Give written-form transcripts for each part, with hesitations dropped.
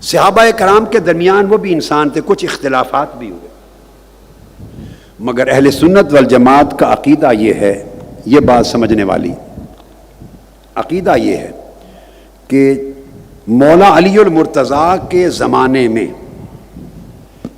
صحابہ کرام کے درمیان وہ بھی انسان تھے، کچھ اختلافات بھی ہوئے، مگر اہل سنت والجماعت کا عقیدہ یہ ہے، یہ بات سمجھنے والی عقیدہ یہ ہے کہ مولا علی المرتضیٰ کے زمانے میں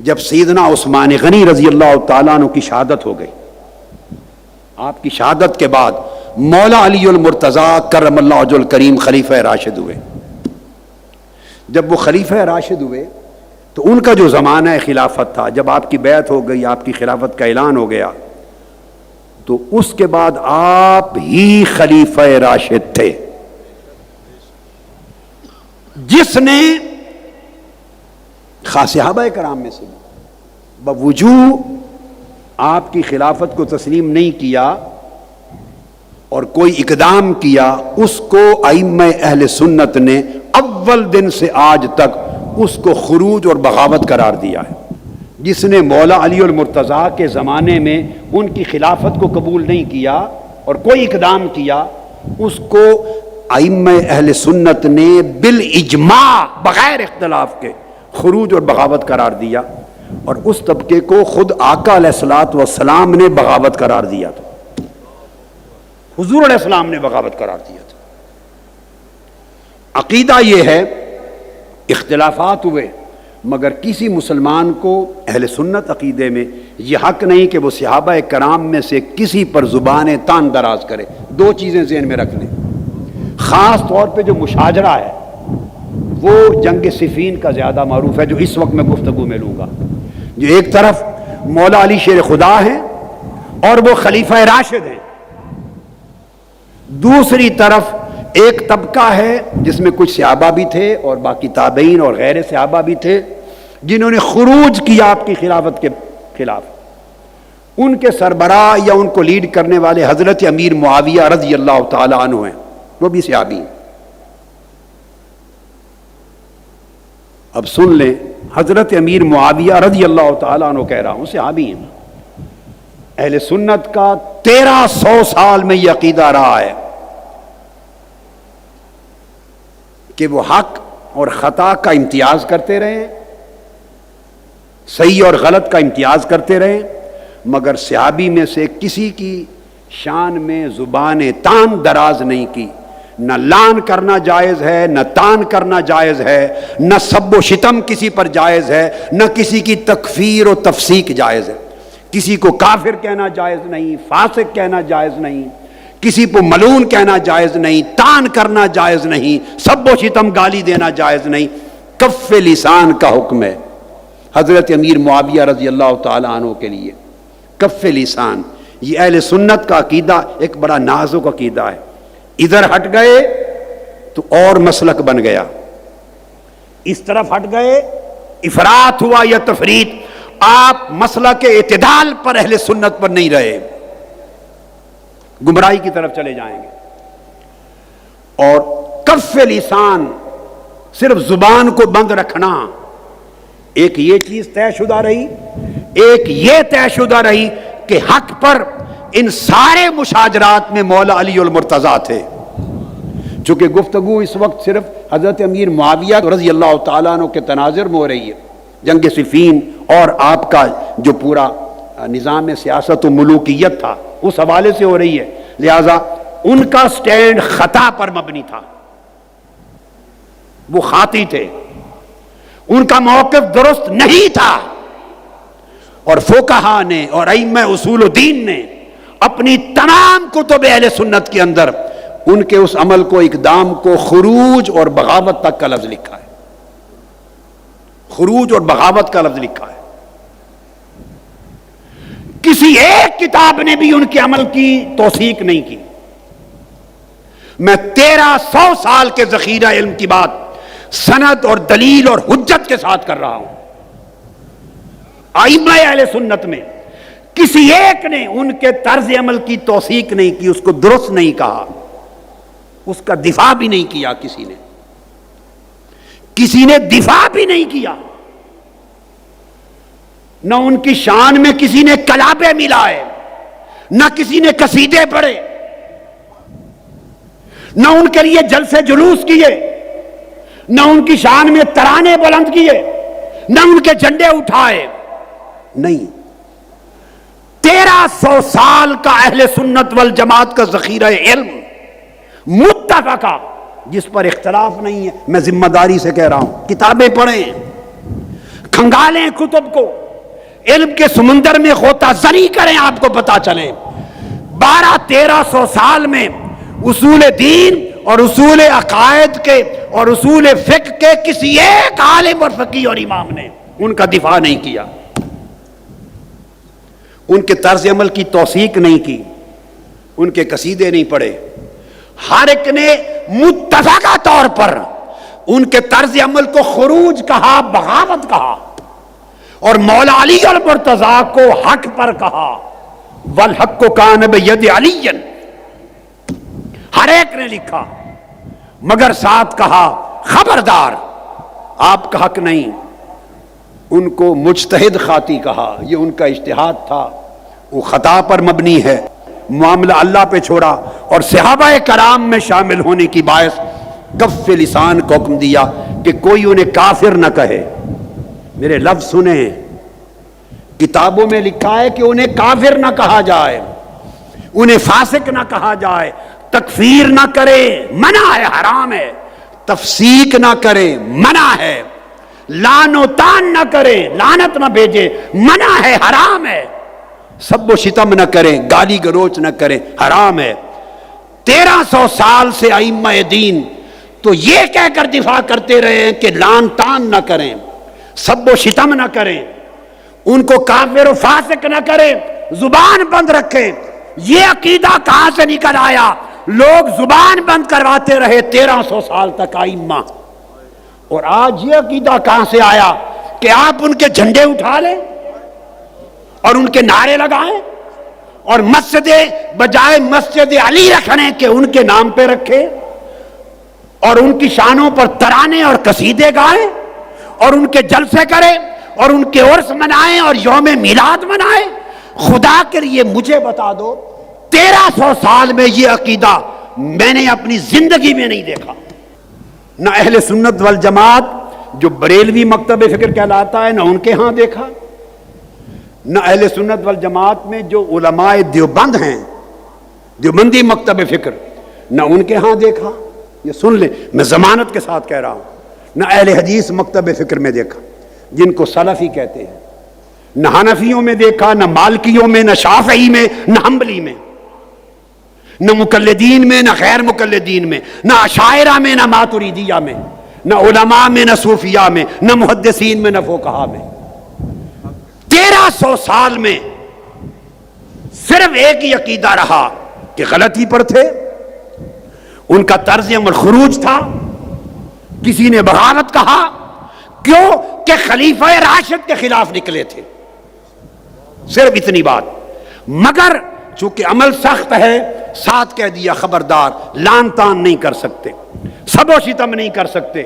جب سیدنا عثمان غنی رضی اللہ تعالیٰ عنہ کی شہادت ہو گئی، آپ کی شہادت کے بعد مولا علی المرتضیٰ کرم اللہ وجہ الکریم خلیفہ راشد ہوئے۔ جب وہ خلیفہ راشد ہوئے تو ان کا جو زمانہ خلافت تھا، جب آپ کی بیعت ہو گئی، آپ کی خلافت کا اعلان ہو گیا، تو اس کے بعد آپ ہی خلیفہ راشد تھے جس نے خاص صحابہ کرام میں سے بوجوہ آپ کی خلافت کو تسلیم نہیں کیا اور کوئی اقدام کیا، اس کو ائمہ اہل سنت نے اول دن سے آج تک اس کو خروج اور بغاوت قرار دیا ہے۔ جس نے مولا علی المرتضیٰ کے زمانے میں ان کی خلافت کو قبول نہیں کیا اور کوئی اقدام کیا، اس کو ائمہ اہل سنت نے بالاجماع بغیر اختلاف کے خروج اور بغاوت قرار دیا، اور اس طبقے کو خود آقا علیہ الصلوۃ والسلام نے بغاوت قرار دیا تھا، حضور علیہ السلام نے بغاوت قرار دیا تھا۔ عقیدہ یہ ہے، اختلافات ہوئے مگر کسی مسلمان کو اہل سنت عقیدے میں یہ حق نہیں کہ وہ صحابہ کرام میں سے کسی پر زبان تان دراز کرے۔ دو چیزیں ذہن میں رکھ لیں، خاص طور پہ جو مشاجرہ ہے وہ جنگ صفین کا زیادہ معروف ہے، جو اس وقت میں گفتگو میں لوں گا۔ جو ایک طرف مولا علی شیر خدا ہیں اور وہ خلیفہ راشد ہیں، دوسری طرف ایک طبقہ ہے جس میں کچھ صحابہ بھی تھے اور باقی تابعین اور غیر صحابہ بھی تھے جنہوں نے خروج کیا آپ کی خلافت کے خلاف۔ ان کے سربراہ یا ان کو لیڈ کرنے والے حضرت امیر معاویہ رضی اللہ تعالی عنہ ہیں، وہ بھی صحابی ہیں۔ اب سن لیں، حضرت امیر معاویہ رضی اللہ تعالی عنہ کہہ رہا ہوں، صحابی ہیں۔ اہل سنت کا 1300 سال میں یہ عقیدہ رہا ہے کہ وہ حق اور خطا کا امتیاز کرتے رہے، صحیح اور غلط کا امتیاز کرتے رہے، مگر صحابی میں سے کسی کی شان میں زبان تان دراز نہیں کی۔ نہ لان کرنا جائز ہے، نہ تان کرنا جائز ہے، نہ سب و شتم کسی پر جائز ہے، نہ کسی کی تکفیر و تفسیق جائز ہے۔ کسی کو کافر کہنا جائز نہیں، فاسق کہنا جائز نہیں، کسی کو ملعون کہنا جائز نہیں، تان کرنا جائز نہیں، سب و شتم گالی دینا جائز نہیں۔ کف لسان کا حکم ہے حضرت امیر معاویہ رضی اللہ تعالی عنہ کے لیے۔ کف لسان، یہ اہل سنت کا عقیدہ ایک بڑا نازک عقیدہ ہے۔ ادھر ہٹ گئے تو اور مسلک بن گیا، اس طرف ہٹ گئے افراط ہوا یا تفریط، آپ مسلک اعتدال پر اہل سنت پر نہیں رہے، گمراہی کی طرف چلے جائیں گے۔ اور کف لسان، صرف زبان کو بند رکھنا، ایک یہ چیز طے شدہ رہی، ایک یہ طے شدہ رہی کہ حق پر ان سارے مشاجرات میں مولا علی المرتضیٰ تھے۔ چونکہ گفتگو اس وقت صرف حضرت امیر معاویہ رضی اللہ تعالیٰ عنہ کے تناظر میں ہو رہی ہے، جنگ صفین اور آپ کا جو پورا نظام سیاست و ملوکیت تھا اس حوالے سے ہو رہی ہے، لہذا ان کا سٹینڈ خطا پر مبنی تھا، وہ خاطی تھے، ان کا موقف درست نہیں تھا، اور فقہا نے اور ائمہ اصول الدین نے اپنی تمام کتب اہل سنت کے اندر ان کے اس عمل کو، اقدام کو خروج اور بغاوت تک کا لفظ لکھا ہے، خروج اور بغاوت کا لفظ لکھا ہے۔ کسی ایک کتاب نے بھی ان کے عمل کی توثیق نہیں کی۔ میں 1300 سال کے ذخیرہ علم کی بات سند اور دلیل اور حجت کے ساتھ کر رہا ہوں۔ ائمہ اہل سنت میں کسی ایک نے ان کے طرز عمل کی توثیق نہیں کی، اس کو درست نہیں کہا، اس کا دفاع بھی نہیں کیا، کسی نے دفاع بھی نہیں کیا، نہ ان کی شان میں کسی نے کلابے ملائے، نہ کسی نے قصیدے پڑھے، نہ ان کے لیے جلسے جلوس کیے، نہ ان کی شان میں ترانے بلند کیے، نہ ان کے جھنڈے اٹھائے، نہیں۔ 1300 سال کا اہل سنت والجماعت کا ذخیرہ علم متفقہ، جس پر اختلاف نہیں ہے، میں ذمہ داری سے کہہ رہا ہوں، کتابیں پڑھیں، کھنگالیں کتب کو، علم کے سمندر میں غوطہ زنی کریں، آپ کو پتا چلے 1200-1300 سال میں اصول دین اور اصول عقائد کے اور اصول فقہ کے کسی ایک عالم اور فقیہ اور امام نے ان کا دفاع نہیں کیا، ان کے طرز عمل کی توثیق نہیں کی، ان کے قصیدے نہیں پڑھے۔ ہر ایک نے متفقہ طور پر ان کے طرز عمل کو خروج کہا، بغاوت کہا، اور مولا علی المرتضیٰ کو حق پر کہا، والحق کان بید علی، ہر ایک نے لکھا، مگر ساتھ کہا خبردار آپ کا حق نہیں۔ ان کو مجتہد خاطی کہا، یہ ان کا اجتہاد تھا، وہ خطا پر مبنی ہے، معاملہ اللہ پہ چھوڑا، اور صحابہ کرام میں شامل ہونے کی باعث کف لسان کو حکم دیا کہ کوئی انہیں کافر نہ کہے۔ میرے لفظ سنیں، کتابوں میں لکھا ہے کہ انہیں کافر نہ کہا جائے، انہیں فاسق نہ کہا جائے، تکفیر نہ کرے، منع ہے، حرام ہے، تفسیق نہ کرے، منع ہے، لعن و طعن نہ کرے، لعنت نہ بھیجے، منع ہے، حرام ہے، سب و شتم نہ کریں، گالی گلوچ نہ کریں، حرام ہے۔ 1300 سال سے ائمہ دین تو یہ کہہ کر دفاع کرتے رہے ہیں کہ لعن طعن نہ کریں، سب و شتم نہ کریں، ان کو کافر و فاسق نہ کریں، زبان بند رکھیں۔ یہ عقیدہ کہاں سے نکل آیا؟ لوگ زبان بند کرواتے رہے 1300 سال تک ائمہ، اور آج یہ عقیدہ کہاں سے آیا کہ آپ ان کے جھنڈے اٹھا لیں اور ان کے نعرے لگائیں، اور مسجد بجائے مسجد علی رکھنے کے ان کے نام پہ رکھے، اور ان کی شانوں پر ترانے اور قصیدے گائیں، اور ان کے جلسے کریں، اور ان کے عرس منائیں اور یوم میلاد منائیں۔ خدا کے لیے مجھے بتا دو، 1300 سال میں یہ عقیدہ میں نے اپنی زندگی میں نہیں دیکھا، نہ اہل سنت والجماعت جو بریلوی مکتب فکر کہلاتا ہے، نہ ان کے ہاں دیکھا، نہ اہل سنت والجماعت میں جو علماء دیوبند ہیں، دیوبندی مکتب فکر، نہ ان کے ہاں دیکھا، یہ سن لیں، میں ضمانت کے ساتھ کہہ رہا ہوں، نہ اہل حدیث مکتب فکر میں دیکھا جن کو سلفی کہتے ہیں، نہ حنفیوں میں دیکھا، نہ مالکیوں میں، نہ شافعی میں، نہ حنبلی میں، نہ مقلدین میں، نہ غیر مقلدین میں، نہ اشاعرہ میں، نہ ماتریدیہ میں، نہ علماء میں، نہ صوفیاء میں، نہ محدثین میں، نہ فقہاء میں۔ 1300 سال میں صرف ایک ہی عقیدہ رہا کہ غلطی پر تھے، ان کا طرز عمل خروج تھا، کسی نے بغاوت کہا، کیوں کہ خلیفہ راشد کے خلاف نکلے تھے، صرف اتنی بات۔ مگر چونکہ عمل سخت ہے، ساتھ کہہ دیا خبردار، لعن طعن نہیں کر سکتے، سب و شتم نہیں کر سکتے،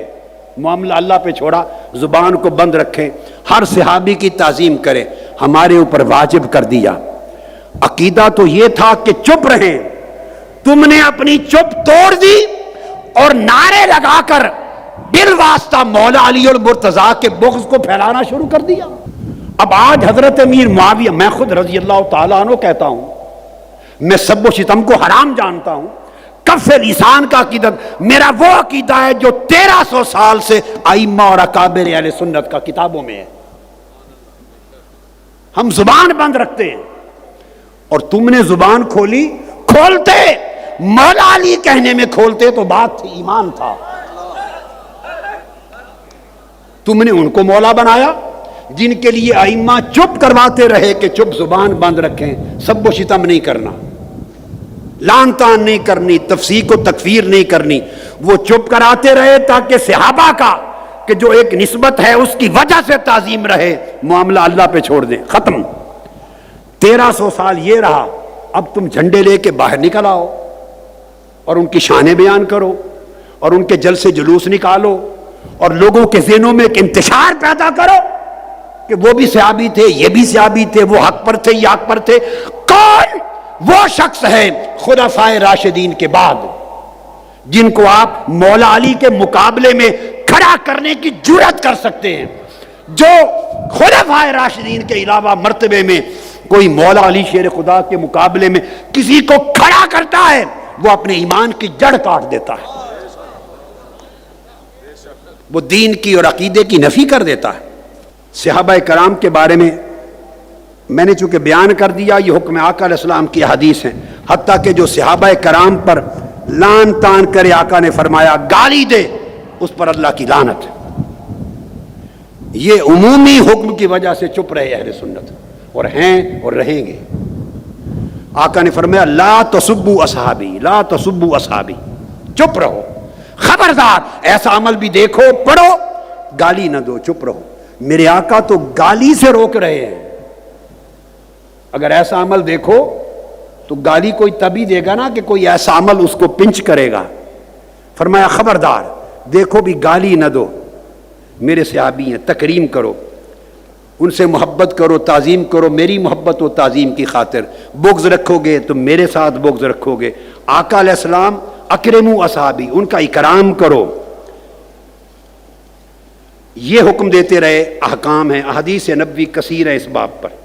معاملہ اللہ پہ چھوڑا، زبان کو بند رکھیں، ہر صحابی کی تعظیم کریں، ہمارے اوپر واجب کر دیا۔ عقیدہ تو یہ تھا کہ چپ رہیں، تم نے اپنی چپ توڑ دی اور نعرے لگا کر بالواسطہ مولا علی المرتضیٰ کے بغض کو پھیلانا شروع کر دیا۔ اب آج حضرت امیر معاویہ، میں خود رضی اللہ تعالیٰ عنہ کہتا ہوں، میں سب و شتم کو حرام جانتا ہوں، کف لسان کا عقیدہ میرا وہ عقیدہ ہے جو 1300 سال سے ائمہ اور اکابر اہل سنت کا کتابوں میں ہے۔ ہم زبان بند رکھتے ہیں، اور تم نے زبان کھولی، کھولتے مولا علی کہنے میں کھولتے تو بات تھی، ایمان تھا۔ تم نے ان کو مولا بنایا جن کے لیے ائمہ چپ کرواتے رہے کہ چپ، زبان بند رکھیں، سب و شتم نہیں کرنا، لعن طعن نہیں کرنی، تفسیق و تکفیر نہیں کرنی، وہ چپ کراتے رہے تاکہ صحابہ کا کہ جو ایک نسبت ہے اس کی وجہ سے تعظیم رہے، معاملہ اللہ پہ چھوڑ دیں، ختم۔ 1300 سال یہ رہا، اب تم جھنڈے لے کے باہر نکل آؤ اور ان کی شانیں بیان کرو اور ان کے جلسے جلوس نکالو اور لوگوں کے ذہنوں میں ایک انتشار پیدا کرو کہ وہ بھی صحابی تھے، یہ بھی صحابی تھے، وہ حق پر تھے، یہ حق پر تھے۔ کون وہ شخص ہے خلفائے راشدین کے بعد جن کو آپ مولا علی کے مقابلے میں کھڑا کرنے کی جرات کر سکتے ہیں. جو خلفائے راشدین کے علاوہ مرتبے میں کوئی مولا علی شیر خدا کے مقابلے میں کسی کو کھڑا کرتا ہے وہ اپنے ایمان کی جڑ کاٹ دیتا ہے, وہ دین کی اور عقیدے کی نفی کر دیتا ہے. صحابہ کرام کے بارے میں نے چونکہ بیان کر دیا, یہ حکم آقا علیہ السلام کی حدیث ہیں, حتیٰ کہ جو صحابہ کرام پر لان تان کرے آقا نے فرمایا گالی دے اس پر اللہ کی لعنت. یہ عمومی حکم کی وجہ سے چپ رہے اہل سنت, اور ہیں اور رہیں گے. آقا نے فرمایا لا تسبوا اصحابی, لا تسبوا اصحابی, چپ رہو, خبردار ایسا عمل بھی دیکھو پڑھو گالی نہ دو, چپ رہو. میرے آقا تو گالی سے روک رہے ہیں. اگر ایسا عمل دیکھو تو گالی کوئی تبھی دے گا نا کہ کوئی ایسا عمل اس کو پنچ کرے گا. فرمایا خبردار دیکھو بھی گالی نہ دو, میرے صحابی ہیں, تکریم کرو, ان سے محبت کرو, تعظیم کرو, میری محبت و تعظیم کی خاطر. بغض رکھو گے تو میرے ساتھ بغض رکھو گے. آقا علیہ السلام اکرموا اصحابی, ان کا اکرام کرو. یہ حکم دیتے رہے, احکام ہیں, احادیث نبوی کثیر ہے اس باب پر.